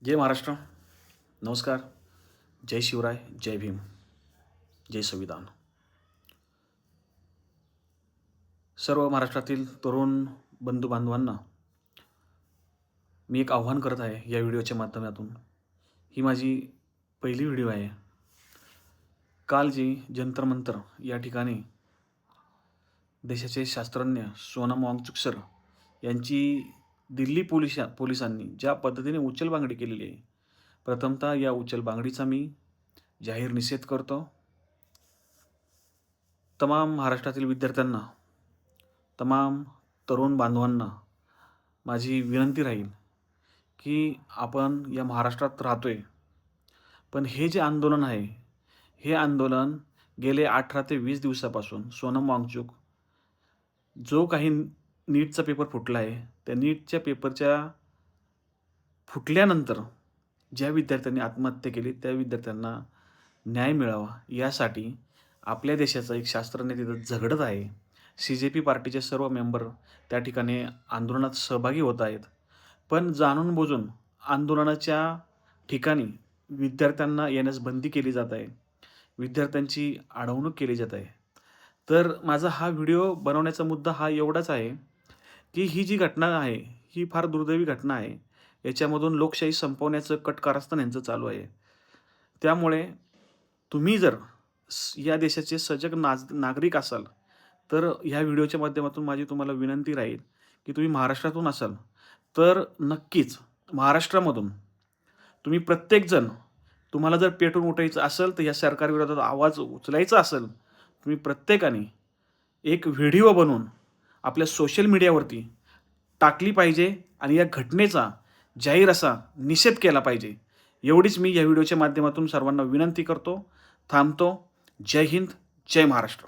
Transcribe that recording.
जय महाराष्ट्र. नमस्कार. जय शिवराय. जय भीम. जय संविधान. सर्व महाराष्ट्रातील तरुण बंधू बांधवांना मी एक आव्हान करत आहे या व्हिडिओच्या माध्यमातून. ही माझी पहिली व्हिडिओ आहे. काल जी जंतर मंतर या ठिकाणी देशाचे शास्त्रज्ञ सोनम वांगचुक सर यांची दिल्ली पोलिसांनी ज्या पद्धतीने उचलबांगडी केलेली आहे, प्रथमतः या उचलबांगडीचा मी जाहीर निषेध करतो. तमाम महाराष्ट्रातील विद्यार्थ्यांना, तमाम तरुण बांधवांना माझी विनंती राहील की आपण या महाराष्ट्रात राहतोय, पण हे जे आंदोलन आहे, हे आंदोलन गेले 18 ते 20 दिवसापासून सोनम वांगचुक जो काही नीटचा पेपर फुटला आहे, त्या नीटच्या पेपरच्या फुटल्यानंतर ज्या विद्यार्थ्यांनी आत्महत्या केली त्या विद्यार्थ्यांना न्याय मिळावा यासाठी आपल्या देशाचा एक शास्त्रज्ञ तिथं झगडत आहे. CJP पार्टीचे सर्व मेंबर त्या ठिकाणी आंदोलनात सहभागी होत आहेत. पण जाणून बुजून आंदोलनाच्या ठिकाणी विद्यार्थ्यांना येण्यास बंदी केली जात आहे. विद्यार्थ्यांची अडवणूक केली जात आहे. तर माझा हा व्हिडिओ बनवण्याचा मुद्दा हा एवढाच आहे की ही जी घटना आहे, ही फार दुर्दैवी घटना आहे. याच्यामधून लोकशाही संपवण्याचं कट कारस्थान यांचं चालू आहे. त्यामुळे तुम्ही जर या देशाचे सजग नागरिक असाल, तर ह्या व्हिडिओच्या माध्यमातून माझी तुम्हाला विनंती राहील की तुम्ही महाराष्ट्रातून असाल तर नक्कीच महाराष्ट्रामधून तुम्ही प्रत्येकजण, तुम्हाला जर पेटून उठायचं असेल, तर या सरकारविरोधात आवाज उचलायचा असेल, तुम्ही प्रत्येकाने एक व्हिडिओ बनवून आपल्या सोशल मीडियावरती टाकली पाहिजे आणि या घटनेचा जाहीर असा निषेध केला पाहिजे. एवढीच मी या व्हिडिओच्या माध्यमातून सर्वांना विनंती करतो. थांबतो. जय हिंद. जय महाराष्ट्र.